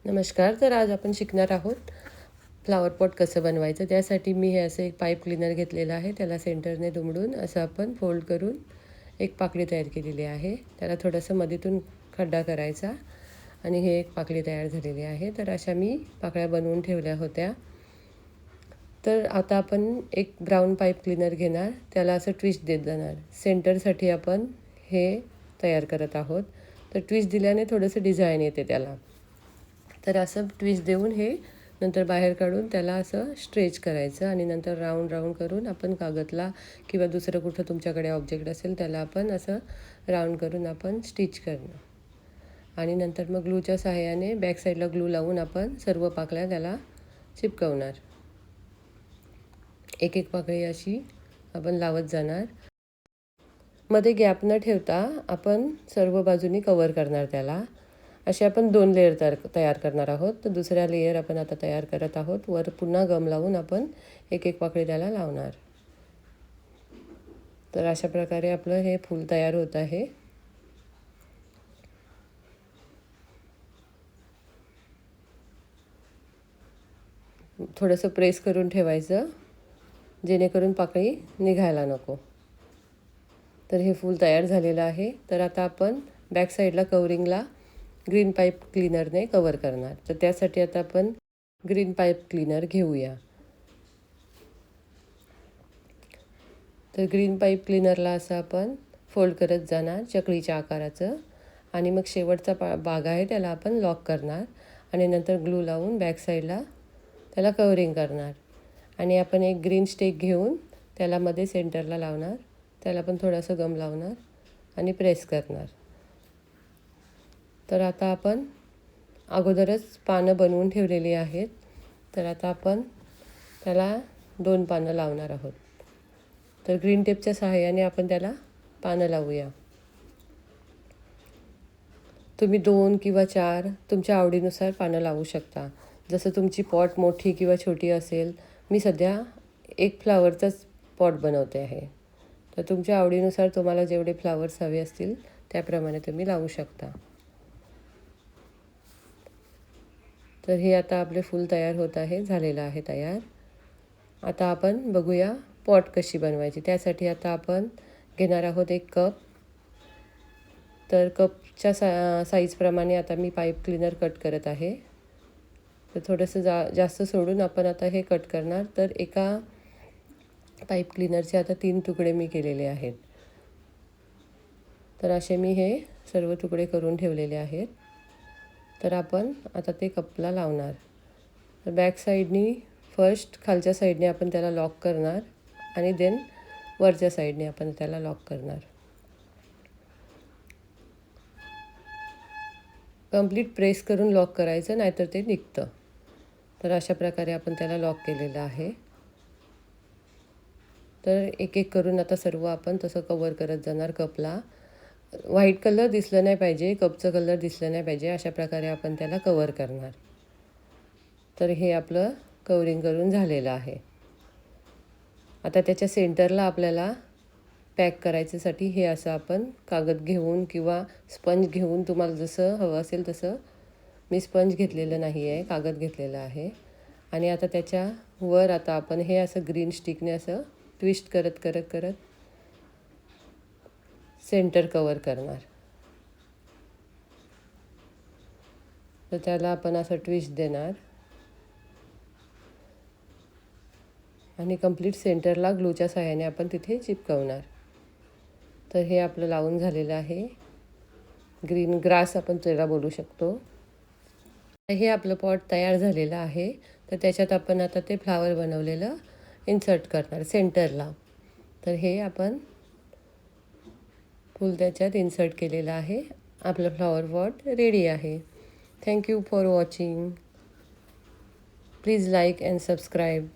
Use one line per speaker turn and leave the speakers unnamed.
नमस्कार. तर आज आपण शिकणार आहोत फ्लॉवर पॉट कसं बनवायचं. त्यासाठी मी हे असं एक पाईप क्लीनर घेतलेलं आहे. त्याला सेंटरने दुमडून असं आपण फोल्ड करून एक पाकळी तयार केलेली आहे. त्याला थोडंसं मधीतून खड्डा करायचा आणि हे एक पाकळी तयार झालेली आहे. तर अशा मी पाकळ्या बनवून ठेवल्या होत्या. तर आता आपण एक ब्राऊन पाईप क्लीनर घेणार, त्याला असं ट्विस्ट देत जाणार. सेंटरसाठी आपण हे तयार करत आहोत. तर ट्विस्ट दिल्याने थोडंसं डिझाईन येते त्याला. तर असं ट्विस्ट देऊन हे नंतर बाहेर काढून त्याला असं स्ट्रेच करायचं आणि नंतर राऊंड राऊंड करून आपण कागदला किंवा दुसरं कुठं तुमच्याकडे ऑब्जेक्ट असेल त्याला आपण असं राऊंड करून आपण स्टिच करणं आणि नंतर मग ग्लूच्या सहाय्याने बॅक साईडला ग्लू लावून आपण सर्व पाकळ्या त्याला चिपकवणार. एक एक पाकळी अशी आपण लावत जाणार. मध्ये गॅप न ठेवता आपण सर्व बाजूनी कवर करणार त्याला. असे आपण 2 लेयर तयार करणार आहोत. तर दुसऱ्या लेयर आपण आता तयार करत आहोत. वर पुन्हा गम लावून आपण एक एक पाकळी त्याला लावणार. तर अशा प्रकारे आपलं हे फूल तयार होत आहे. थोडंसं प्रेस करून ठेवायचं जेणेकरून पाकळी निघायला नको. तर हे फूल तयार झालेलं आहे. तर आता आपण बॅक साईडला कवरिंगला ग्रीन पाईप क्लीनरने कवर करणार. तर त्यासाठी आता आपण ग्रीन पाईप क्लीनर घेऊया. तर ग्रीन पाईप क्लीनरला असं आपण फोल्ड करत जाणार चकलीच्या आकाराचं आणि मग शेवटचा भाग आहे त्याला आपण लॉक करणार आणि नंतर ग्लू लावून बॅक साईडला त्याला कवरिंग करणार आणि आपण एक ग्रीन स्टिक घेऊन त्याला मध्ये सेंटरला लावणार. त्याला पण थोडंसं गम लावणार आणि प्रेस करणार. तर आता आपण अगोदरच पानं बनवून ठेवलेली आहेत. तर आता आपण त्याला 2 पानं लावणार आहोत. तर ग्रीन टेपच्या सहाय्याने आपण त्याला पानं लावूया. तुम्ही 2 किंवा 4 तुमच्या आवडीनुसार पानं लावू शकता. जसं तुमची पॉट मोठी किंवा छोटी असेल. मी सध्या एक फ्लावरचाच पॉट बनवते आहे. तर तुमच्या आवडीनुसार तुम्हाला जेवढे फ्लावर्स हवे असतील त्याप्रमाणे तुम्ही लावू शकता. तर हे आता आपले फूल तयार होत आहे, झालेलं आहे तयार. आता आपण बघूया पॉट कशी बनवायची. त्यासाठी आता आपण घेणार आहोत एक कप. तर कपच्या साईजप्रमाणे आता मी पाईप क्लीनर कट करत आहे. तर थोडंसं जास्त सोडून आपण आता हे कट करणार. तर एका पाईप क्लीनरचे आता 3 तुकडे मी केलेले आहेत. तर असे मी हे सर्व तुकडे करून ठेवलेले आहेत. तर आपण आता ते कपला लावणार. तर बॅक साईडनी फर्स्ट खालच्या साईडने आपण त्याला लॉक करणार आणि देन वरच्या साईडने आपण त्याला लॉक करणार. कंप्लीट प्रेस करून लॉक करायचं, नाहीतर ते निघतं. तर अशा प्रकारे आपण त्याला लॉक केलेलं आहे. तर एक एक करून आता सर्व आपण तसं कवर करत जाणार कपला. व्हाईट कलर दिसलं नाही पाहिजे, कपचं कलर दिसलं नाही पाहिजे, अशा प्रकारे आपण त्याला कवर करणार. तर हे आपलं कवरिंग करून झालेलं आहे. आता त्याच्या सेंटरला आपल्याला पॅक करायच्यासाठी हे असं आपण कागद घेऊन किंवा स्पंज घेऊन तुम्हाला जसं हवं असेल तसं. मी स्पंज घेतलेलं नाही आहे, कागद घेतलेला आहे. आणि आता त्याच्यावर आता आपण हे असं ग्रीन स्टिकने असं ट्विस्ट करत करत करत सेंटर कवर करणार. तर त्याला आपण असं ट्विस्ट देणार आणि कंप्लीट सेंटरला ग्लूच्या सहाय्याने आपण तिथे चिपकवणार. तर हे आपलं लावून झालेलं आहे. ग्रीन ग्रास आपण त्याला बोलू शकतो. हे आपलं पॉट तयार झालेलं आहे. तर त्याच्यात आपण आता ते फ्लावर बनवलेलं इन्सर्ट करणार सेंटरला. तर हे आपण फूल त्याच्यात इन्सर्ट केलेलं आहे. आपलं फ्लॉवर पॉट रेडी आहे. Thank you for watching. Please like and subscribe.